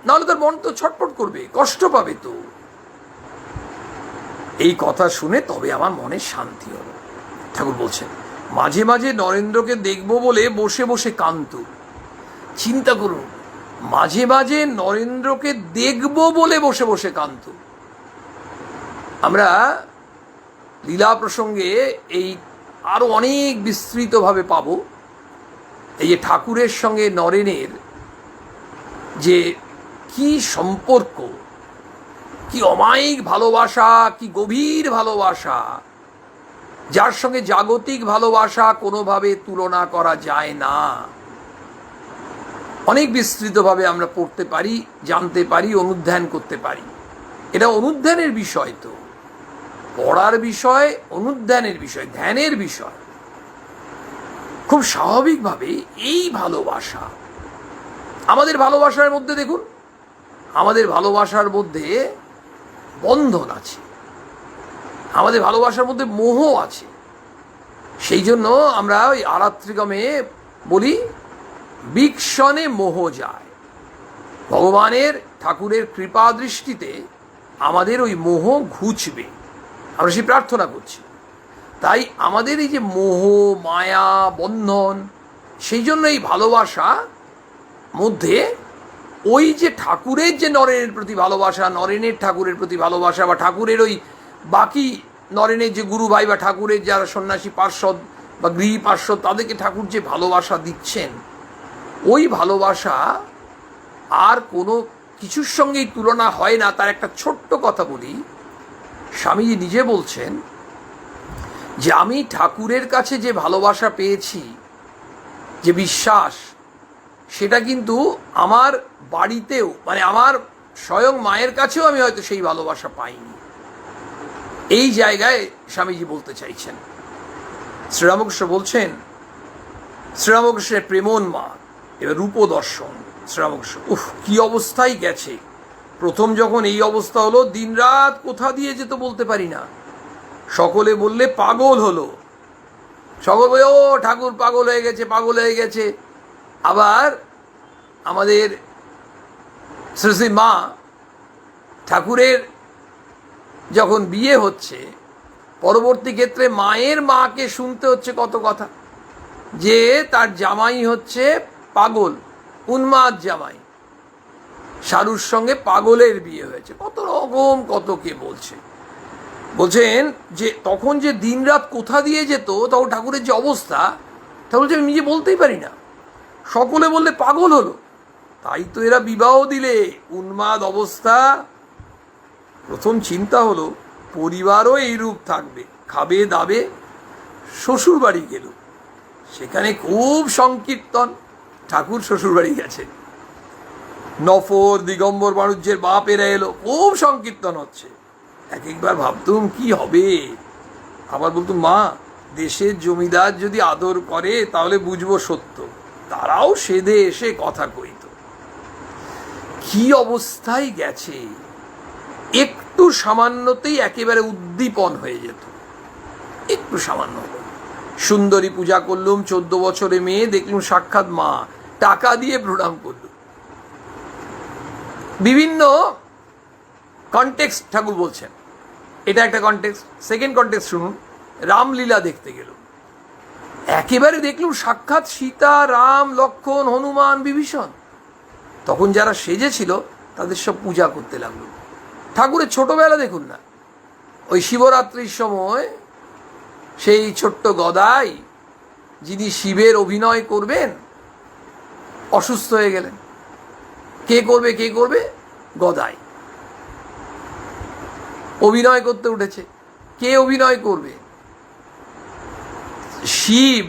নাহলে তার মন তো ছটফট করবে, কষ্ট পাবে। তো এই কথা শুনে তবে আমার মনে শান্তি হলো। ঠাকুর বলছেন, মাঝে মাঝে নরেন্দ্রকে দেখব বলে বসে বসে কান্তু। চিন্তা করুন, মাঝে মাঝে নরেন্দ্রকে দেখব বলে বসে বসে কান্তু। আমরা লীলা প্রসঙ্গে এই আরো অনেক বিস্তৃতভাবে পাব। এই যে ঠাকুরের সঙ্গে নরেনের যে কি সম্পর্ক, কি অমায়িক ভালোবাসা, কি গভীর ভালোবাসা, যার সঙ্গে জাগতিক ভালোবাসা কোনোভাবে তুলনা করা যায় না। অনেক বিস্তৃতভাবে আমরা পড়তে পারি, জানতে পারি, অনুধ্যান করতে পারি। এটা অনুধ্যানের বিষয়, তো পড়ার বিষয়, অনুধ্যানের বিষয়, ধ্যানের বিষয়। খুব স্বাভাবিকভাবে এই ভালোবাসা, আমাদের ভালোবাসার মধ্যে দেখুন, আমাদের ভালোবাসার মধ্যে বন্ধন আছে, আমাদের ভালোবাসার মধ্যে মোহ আছে। সেই জন্য আমরা ওই আরাত্রিকমে বলি, বিক্ষণে মোহ যায়। ভগবানের, ঠাকুরের কৃপা দৃষ্টিতে আমাদের ওই মোহ ঘুচবে, আমরা সেই প্রার্থনা করছি। তাই আমাদের এই যে মোহ, মায়া, বন্ধন, সেই জন্য এই ভালোবাসা মধ্যে ওই যে ঠাকুরের যে নরেনের প্রতি ভালোবাসা, নরেনের ঠাকুরের প্রতি ভালোবাসা, বা ঠাকুরের ওই বাকি নরেনের যে গুরু ভাই বা ঠাকুরের যারা সন্ন্যাসী পার্ষদ বা গৃহী পার্ষদ, তাদেরকে ঠাকুর যে ভালোবাসা দিচ্ছেন, ওই ভালোবাসা আর কোনো কিছুর সঙ্গেই তুলনা হয় না। তার একটা ছোট্ট কথা বলি, স্বামীজি নিজে বলছেন যে আমি ঠাকুরের কাছে যে ভালোবাসা পেয়েছি, যে বিশ্বাস, সেটা কিন্তু আমার বাড়িতেও, মানে আমার স্বয়ং মায়ের কাছেও আমি হয়তো সেই ভালোবাসা পাইনি। এই জায়গায় স্বামীজি বলতে চাইছেন। শ্রীরামকৃষ্ণ বলছেন, শ্রীরামকৃষ্ণের প্রেমোন্মাদ, এবার রূপদর্শন। শ্রীরামকৃষ্ণ কি অবস্থায় গেছে। প্রথম যখন এই অবস্থা হলো, দিনরাত কোথা দিয়ে যেত বলতে পারি না। সকলে বললে পাগল হলো, সকল বলে ও ঠাকুর পাগল হয়ে গেছে, পাগল হয়ে গেছে। আবার আমাদের শ্রী শ্রী মা ঠাকুরের যখন বিয়ে হচ্ছে, পরবর্তী ক্ষেত্রে মায়ের মাকে শুনতে হচ্ছে কত কথা, যে তার জামাই হচ্ছে পাগল, উন্মাদ জামাই, শারুর সঙ্গে পাগলের বিয়ে হয়েছে, কত রকম কত কে বলছে। বলছেন যে তখন যে দিনরাত কোথা দিয়ে যেত, তখন ঠাকুরের যে অবস্থা, তা বলছে আমি নিজে বলতেই পারি না। সকলে বললে পাগল হলো, তাই তো এরা বিবাহ দিলে, উন্মাদ অবস্থা। প্রথম চিন্তা হলো পরিবারও এইরূপ থাকবে, খাবে দাবে। শ্বশুর বাড়ি গেল, সেখানে খুব সংকীর্তন। ঠাকুর শ্বশুর বাড়ি গেছে, নফর দিগম্বর বাণুজ্যের বাপেরা এলো, খুব সংকীর্তন হচ্ছে। এক একবার ভাবতুম কি হবে, আবার বলতুম মা, দেশের জমিদার যদি আদর করে তাহলে বুঝবো সত্য। তারাও সেদে এসে কথা কইত। কি অবস্থায় গেছে, একটু সামান্যতেই একেবারে উদ্দীপন হয়ে যেত, একটু সামান্য। সুন্দরী পূজা করলুম, 14 বছরে মেয়ে, দেখলুম সাক্ষাৎ মা, টাকা দিয়ে প্রণাম করলুম। বিভিন্ন কনটেক্সট ঠাকুর বলছেন, এটা একটা কনটেক্সট। সেকেন্ড কনটেক্সট শুনুন, রামলীলা দেখতে গেল, একেবারে দেখলুম সাক্ষাৎ সীতা, রাম, লক্ষ্মণ, হনুমান, বিভীষণ। তখন যারা সেজেছিল তাদের সব পূজা করতে লাগলো। ঠাকুরের ছোটবেলা দেখুন না, ওই শিবরাত্রির সময় সেই ছোট্ট গদাই, যিনি শিবের অভিনয় করবেন, অসুস্থ হয়ে গেলেন। কে করবে, কে করবে? গদাই অভিনয় করতে উঠেছে। কে অভিনয় করবে? শিব।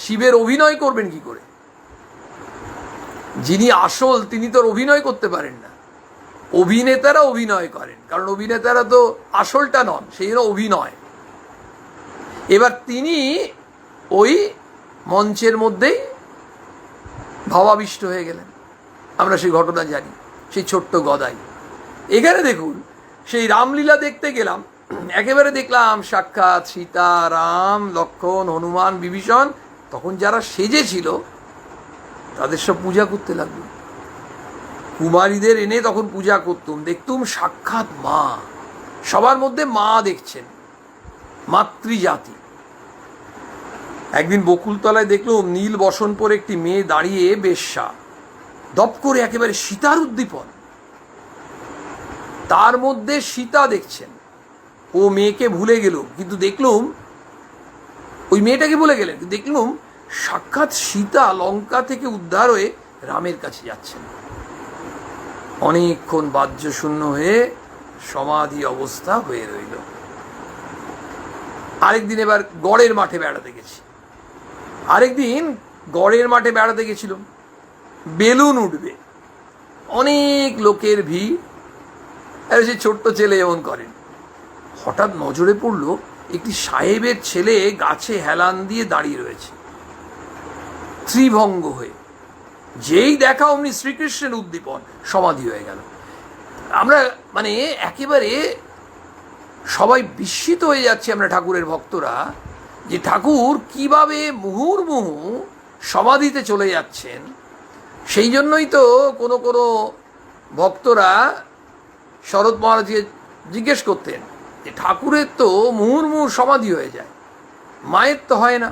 শিবের অভিনয় করবেন কি করে? যিনি আসল, তিনি তো অভিনয় করতে পারেন না। অভিনেতারা অভিনয় করেন, কারণ অভিনেতারা তো আসলটা নন, সেই জন্য অভিনয়। এবার তিনি ওই মঞ্চের মধ্যেই ভাবাবিষ্ট হয়ে গেলেন। আমরা সেই ঘটনা জানি, সেই ছোট্ট গদাই। এখানে দেখুন সেই রামলীলা দেখতে গেলাম, একেবারে দেখলাম সাক্ষাৎ সীতা, রাম, লক্ষ্মণ, হনুমান, বিভীষণ। তখন যারা সেজেছিল তাদের সব পূজা করতে লাগলো। কুমারীদের এনে তখন পূজা করতুম, দেখতুম সাক্ষাৎ মা, সবার মধ্যে মা দেখছেন, মাতৃজাতি। একদিন বকুলতলায় দেখলুম নীল বসন পরে একটি মেয়ে দাঁড়িয়ে বেশ্যা, দপ করে একেবারে সীতার উদ্দীপন। তার মধ্যে সীতা দেখছেন, ও মেয়েকে ভুলে গেল, কিন্তু দেখলুম ওই মেয়েটাকে ভুলে গেলেন, কিন্তু দেখলুম সাক্ষাৎ সীতা লঙ্কা থেকে উদ্ধার হয়ে রামের কাছে যাচ্ছেন। অনেকক্ষণ বাহ্য শূন্য হয়ে সমাধি অবস্থা হয়ে রইল। আরেকদিন এবার গড়ের মাঠে বেড়াতে গেছি। আরেকদিন গড়ের মাঠে বেড়াতে গেছিলাম, বেলুন উঠবে, অনেক লোকের ভিড়, আর সে ছোট্ট ছেলে এমন করেন। হঠাৎ নজরে পড়ল একটি সাহেবের ছেলে গাছে হেলান দিয়ে দাঁড়িয়ে রয়েছে ত্রিভঙ্গ হয়ে। যেই দেখা অমনি শ্রীকৃষ্ণের উদ্দীপন, সমাধি হয়ে গেল। আমরা মানে একেবারে সবাই বিস্মিত হয়ে যাচ্ছি আমরা ঠাকুরের ভক্তরা, যে ঠাকুর কিভাবে মুহুর্মুহু সমাধিতে চলে যাচ্ছেন। সেই জন্যই তো কোনো কোনো ভক্তরা শরৎ মহারাজকে জিজ্ঞেস করতেন যে ঠাকুরের তো মুহুর্মুহু সমাধি হয়ে যায়, মায়ের তো হয় না।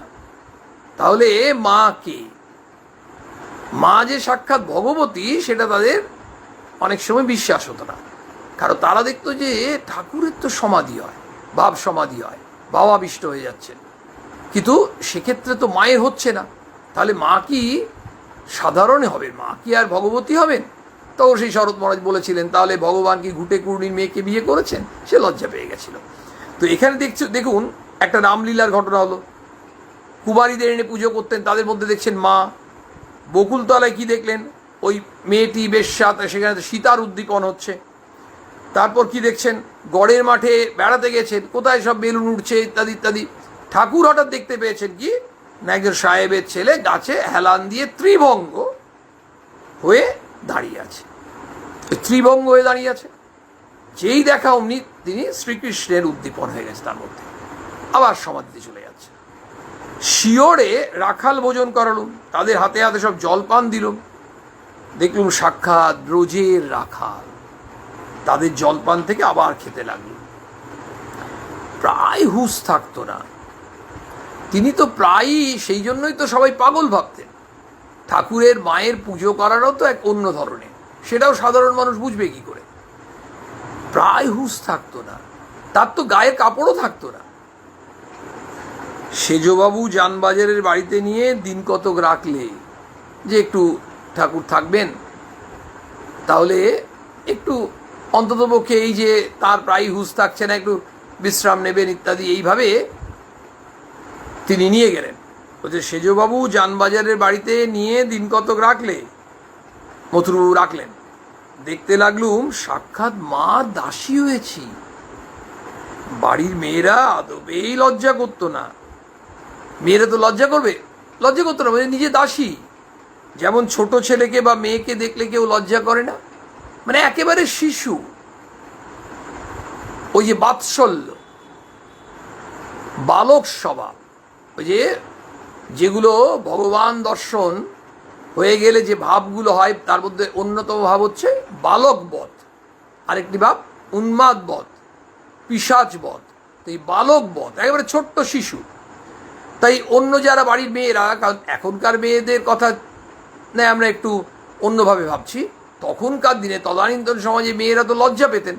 তাহলে মা কে? মা যে সাক্ষাৎ ভগবতী সেটা তাদের অনেক সময় বিশ্বাস হতো না, কারণ তারা দেখতো যে ঠাকুরের তো সমাধি হয়, ভাব সমাধি হয়, ভাবাবিষ্ট হয়ে যাচ্ছেন, কিন্তু সেক্ষেত্রে তো মায়ের হচ্ছে না। তাহলে মা কি সাধারণ হবেন? মা কি আর ভগবতী হবেন? তো সেই শরৎ মহারাজ বলেছিলেন, তাহলে ভগবান কি ঘুটে কুর্নির মেয়েকে বিয়ে করেছেন? সে লজ্জা পেয়ে গেছিল। তো এখানে দেখুন একটা রামলীলার ঘটনা হলো, কুমারীদের এনে পুজো করতেন, তাদের মধ্যে দেখছেন মা। বকুলতলায় কি দেখলেন? ওই মেয়েটি বেশ্যা, সেখানে সীতার উদ্দীপন হচ্ছে। তারপর কি দেখছেন? গড়ের মাঠে বেড়াতে গেছেন, কোথায় সব বেলুন উঠছে ইত্যাদি ইত্যাদি। ঠাকুর হঠাৎ দেখতে পেয়েছেন কি না, একজন সাহেবের ছেলে গাছে হেলান দিয়ে ত্রিভঙ্গ হয়ে দাঁড়িয়ে আছে। ত্রিভঙ্গ হয়ে দাঁড়িয়ে আছে, যেই দেখা অমনি তিনি শ্রীকৃষ্ণের উদ্দীপন হয়ে গেছে তার মধ্যে, আবার সমাধিতে চলে যাচ্ছে। শিওরে রাখাল ভোজন করালুম, তাদের হাতে হাতে সব জলপান দিলুম, দেখলুম সাক্ষাৎ ব্রজের রাখাল, তাদের জলপান থেকে আবার খেতে লাগলো। প্রায় হুঁশ থাকতো না, তিনি তো প্রায়ই, সেই জন্যই তো সবাই পাগল ভাবতেন। ঠাকুরের মায়ের পুজো করারও তো এক অন্য ধরনের, সেটাও সাধারণ মানুষ বুঝবে কি করে। প্রায় হুঁশ থাকতো না, তার তো গায়ের কাপড়ও থাকতো না। সেজবাবু জানবাজারের বাড়িতে নিয়ে দিন কতক রাখলে, যে একটু ঠাকুর থাকবেন, তাহলে একটু অন্ততপক্ষে এই যে তার প্রায় হুঁশ থাকছে না, একটু বিশ্রাম নেবেন ইত্যাদি, এইভাবে তিনি নিয়ে গেলেন। বলছে সেজবাবু জানবাজারের বাড়িতে নিয়ে দিন কতক রাখলে, মথুরবাবু রাখলেন। দেখতে লাগলুম সাক্ষাৎ মা দাসী হয়েছি। বাড়ির মেয়েরা আদবেই লজ্জা করতো না। মেয়েরা তো লজ্জা করবে, লজ্জা করতো না, মানে নিজে দাসী। যেমন ছোট ছেলেকে বা মেয়েকে দেখলে কেউ লজ্জা করে না, মানে একেবারে শিশু। ওই যে বাৎসল্য, বালক স্বভাব, ওই যে যেগুলো ভগবান দর্শন হয়ে গেলে যে ভাবগুলো হয়, তার মধ্যে অন্যতম ভাব হচ্ছে বালকবধ, আরেকটি ভাব উন্মাদবধ, পিশাচবধ। তো এই বালকবধ একেবারে ছোট্ট শিশু। তাই অন্য যারা বাড়ির মেয়েরা, কারণ এখনকার মেয়েদের কথা নেই, আমরা একটু অন্যভাবে ভাবছি। তখনকার দিনে তদানীন্তন সমাজে মেয়েরা তো লজ্জা পেতেন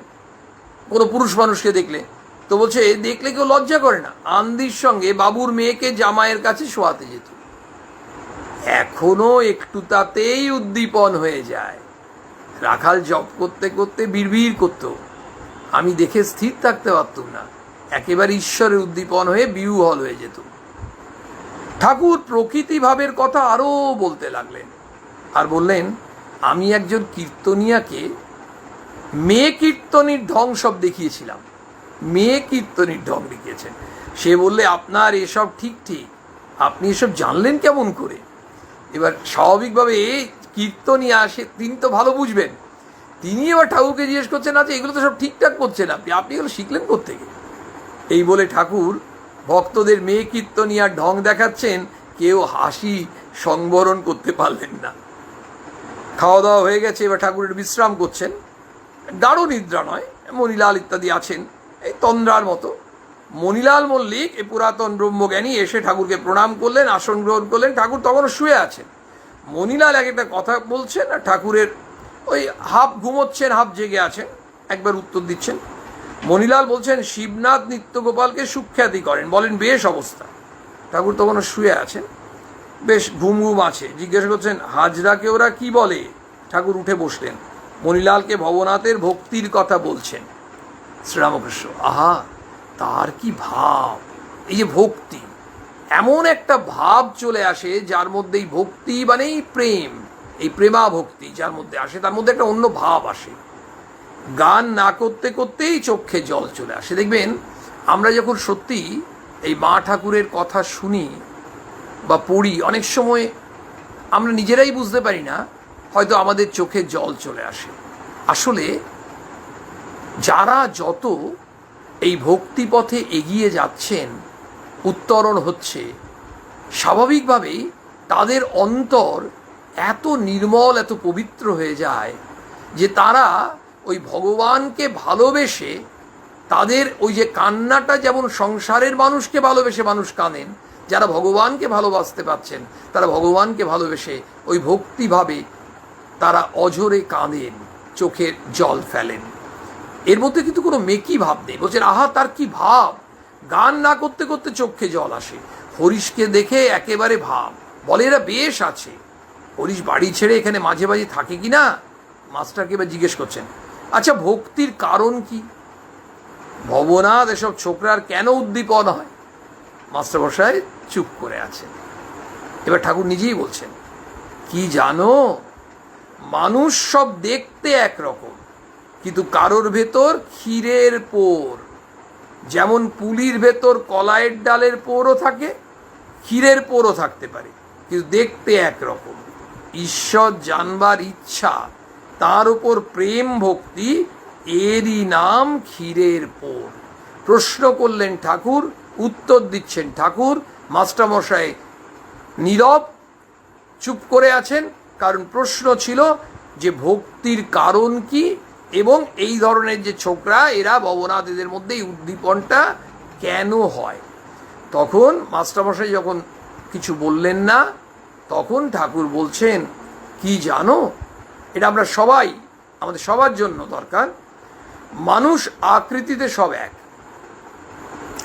কোনো পুরুষ মানুষকে দেখলে। তো বলছে দেখলে কেউ লজ্জা করে না, আন্দির সঙ্গে বাবুর মেয়েকে জামাইয়ের কাছে শোয়াতে যেত। এখনো একটু তাতেই উদ্দীপন হয়ে যায়। রাখাল জপ করতে করতে বিড়বিড় করত, আমি দেখে স্থির থাকতে পারতুম না, একেবারে ঈশ্বরের উদ্দীপন হয়ে বিহ্বল হয়ে যেত। ঠাকুর প্রকৃতি ভাবের কথা আরও বলতে লাগলেন, আর বললেন আমি একজন কীর্তনিয়াকে মেয়ে কীর্তনীর ঢং সব দেখিয়েছিলাম। মেয়ে কীর্তনীর ঢং দেখিয়েছেন। সে বললে আপনার এসব ঠিক ঠিক, আপনি এসব জানলেন কেমন করে? এবার স্বাভাবিকভাবে কীর্তনিয়া, সে তিনি তো ভালো বুঝবেন তিনি এবার ঠাকুরকে জিজ্ঞেস করছেন, আচ্ছা এগুলো তো সব ঠিকঠাক করছেন আপনি, আপনি এগুলো শিখলেন কোত্থেকে? এই বলে ঠাকুর ভক্তদের মেয়ে কীর্তনিয়ার ঢং দেখাচ্ছেন, কেউ হাসি সংবরণ করতে পারলেন না। খাওয়া দাওয়া হয়ে গেছে, এবার ঠাকুরের বিশ্রাম করছেন। গাঢ় নিদ্রা নয়, মণিলাল ইত্যাদি আছেন এই তন্দ্রার মতো। মণিলাল মল্লিক এই পুরাতন ব্রহ্মজ্ঞানী এসে ঠাকুরকে প্রণাম করলেন, আসন গ্রহণ করলেন। ঠাকুর তখনও শুয়ে আছেন। মণিলাল এক একটা কথা বলছেন আর ঠাকুরের ওই হাফ ঘুমোচ্ছেন হাফ জেগে আছেন, একবার উত্তর দিচ্ছেন। মণিলাল বলছেন, শিবনাথ নিত্যগোপালকে সুখ্যাতি করেন, বলেন বেশ অবস্থা। ঠাকুর তখনও শুয়ে আছেন, বেশ ঘুম ঘুম আছে। জিজ্ঞেস করছেন, হাজরাকে ওরা কি বলে? ঠাকুর উঠে বসলেন, মণিলালকে ভবনাথের ভক্তির কথা বলছেন। শ্রীরামকৃষ্ণ, আহা তার কি ভাব! এই যে ভক্তি, এমন একটা ভাব চলে আসে যার মধ্যে এই ভক্তি মানেই প্রেম, এই প্রেমা ভক্তি যার মধ্যে আসে, তার মধ্যে একটা অন্য ভাব আসে। গান না করতে করতেই চোখে জল চলে আসে। দেখবেন আমরা যখন সত্যি এই মা ঠাকুরের কথা শুনি বা পড়ি, অনেক সময় আমরা নিজেরাই বুঝতে পারি না, হয়তো আমাদের চোখে জল চলে আসে। আসলে যারা যত এই ভক্তিপথে এগিয়ে যাচ্ছেন, উত্তরণ হচ্ছে, স্বাভাবিকভাবেই তাদের অন্তর এত নির্মল এত পবিত্র হয়ে যায় যে তারা ওই ভগবানকে ভালোবেসে, তাদের ওই যে কান্নাটা যেমন সংসারের মানুষকে ভালোবেসে মানুষ কাঁদেন, যারা ভগবানকে ভালোবাসতে পারছেন তারা ভগবানকে ভালোবেসে ওই ভক্তিভাবে তারা অঝরে কাঁদেন, চোখের জল ফেলেন। এর মধ্যে কিন্তু কোনো মেকি ভাব নেই। বলছেন, আহা তার কি ভাব! গান না করতে করতে চোখে জল আসে। হরিশকে দেখে একেবারে ভাব, বলে এরা বেশ আছে। হরিশ বাড়ি ছেড়ে এখানে মাঝে মাঝে থাকে কি না? মাস্টারকে এবার জিজ্ঞেস করছেন, আচ্ছা ভক্তির কারণ কি? ভবনাথ এসব ছোকরার কেন উদ্দীপন হয়? মাস্টারমশাই চুপ করে আছেন। এবার ঠাকুর নিজেই বলছেন, কি জানো, মানুষ সব দেখতে একরকম, কিন্তু কারোর ভেতর ক্ষীরের পোর। যেমন পুলির ভেতর কলাইয়ের ডালের পোরও থাকে, ক্ষীরের পোরও থাকতে পারে, কিন্তু দেখতে একরকম। ঈশ্বর জানবার ইচ্ছা, তার উপর প্রেম ভক্তি, এরই নাম ক্ষীরের পোর। প্রশ্ন করলেন ঠাকুর, উত্তর দিচ্ছেন ঠাকুর। মাস্টারমশাই নীরব, চুপ করে আছেন, কারণ প্রশ্ন ছিল যে ভক্তির কারণ কি, এবং এই ধরনের যে ছোকরা এরা ভবনাথ, এদের মধ্যে এই উদ্দীপনটা কেন হয়। তখন মাস্টারমশাই যখন কিছু বললেন না, তখন ঠাকুর বলছেন, কি জানো, এটা আমরা সবাই, আমাদের সবার জন্য দরকার। মানুষ আকৃতিতে সব এক,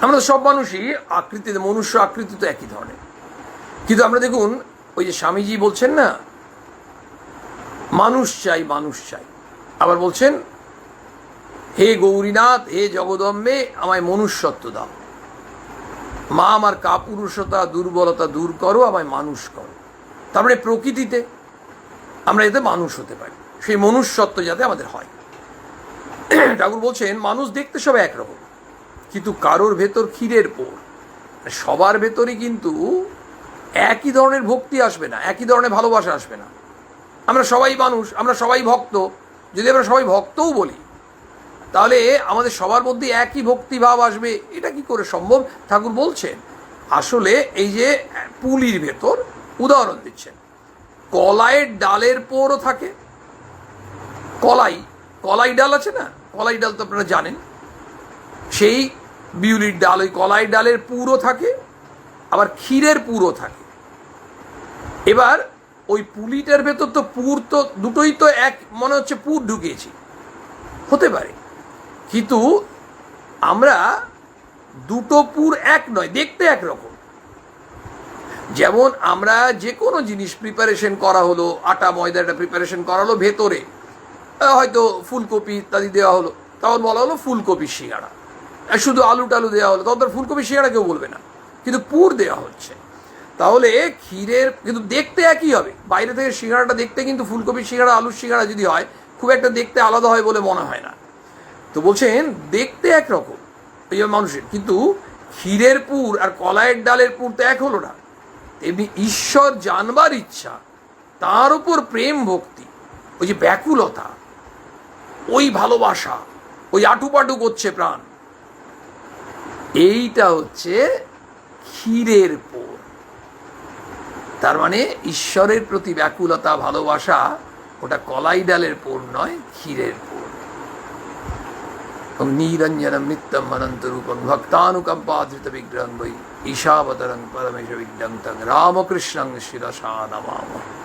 আমরা সব মানুষই আকৃতিতে, মনুষ্য আকৃতি তো একই ধরনের, কিন্তু আমরা দেখুন ওই যে স্বামীজি বলছেন না, মানুষ চাই মানুষ চাই, আবার বলছেন, হে গৌরীনাথ, হে জগদম্বে, আমায় মনুষ্যত্ব দাও, মা আমার কাপুরুষতা দুর্বলতা দূর করো, আমায় মানুষ করো। তারপরে প্রকৃতিতে আমরা এতে মানুষ হতে পারি, সেই মনুষ্যত্ব যাতে আমাদের হয়। ঠাকুর বলছেন, মানুষ দেখতে সব একরকম, কিন্তু কারোর ভেতর ক্ষীরের পোর। সবার ভেতরই কিন্তু একই ধরনের ভক্তি আসবে না, একই ধরনের ভালোবাসা আসবে না। আমরা সবাই মানুষ, আমরা সবাই ভক্ত। যদি আমরা সবাই ভক্তও বলি, তাহলে আমাদের সবার মধ্যে একই ভক্তিভাব আসবে, এটা কি করে সম্ভব? ঠাকুর বলছেন, আসলে এই যে পুলির ভেতর, উদাহরণ দিচ্ছেন, কলাইয়ের ডালের পোরও থাকে। কলাই ডাল আছে না, কলাই ডাল তো আপনারা জানেন, সেই বিউলির ডাল, ওই কলাই ডালের পুরও থাকে, আবার ক্ষীরের পুরও থাকে। এবার ওই পুলিটার ভেতর তো পুর, তো দুটোই তো এক, মনে হচ্ছে পুর ঢুকিয়েছি, হতে পারে, কিন্তু আমরা দুটো পুর এক নয়, দেখতে একরকম। যেমন আমরা যে কোনো জিনিস প্রিপারেশন করা হলো, আটা ময়দাটা প্রিপারেশন করা হলো, ভেতরে হয়তো ফুলকপি ইত্যাদি দেওয়া হলো, তখন বলা হলো ফুলকপির সিঙ্গাড়া। শুধু আলু টালু দেওয়া হলো, তখন ফুলকপির সিঙ্গাড়া কেউ বলবে না, কিন্তু পুর দেওয়া হচ্ছে। তাহলে ক্ষীরের, কিন্তু দেখতে একই হবে। বাইরে থেকে সিঙ্গাড়াটা দেখতে কিন্তু ফুলকপির সিঙ্গাড়া আলুর সিঙ্গাড়া যদি হয়, খুব একটা দেখতে আলাদা হয় বলে মনে হয় না। তো বলছেন দেখতে একরকম এই মানুষের, কিন্তু ক্ষীরের পুর আর কলাইয়ের ডালের পুর তো এক হলো না। তেমনি ঈশ্বর জানবার ইচ্ছা, তার উপর প্রেম ভক্তি, ওই যে ব্যাকুলতা, ওই ভালোবাসা, ওই আটুপাটু করছে প্রাণ, এইটা হচ্ছে ক্ষীরের পোর। তার মানে ঈশ্বরের প্রতি ব্যাকুলতা, ভালোবাসা, ওটা কলাই ডালের পোর নয়, ক্ষীরের পোর। নিরঞ্জনম নিত্যম অনন্তরূপং ভক্তানুকম্পাধৃত বিগ্রহং বৈ ঈশাবতরং পরমেশ বিঘ্নং তং রামকৃষ্ণং শিরসা নমামः।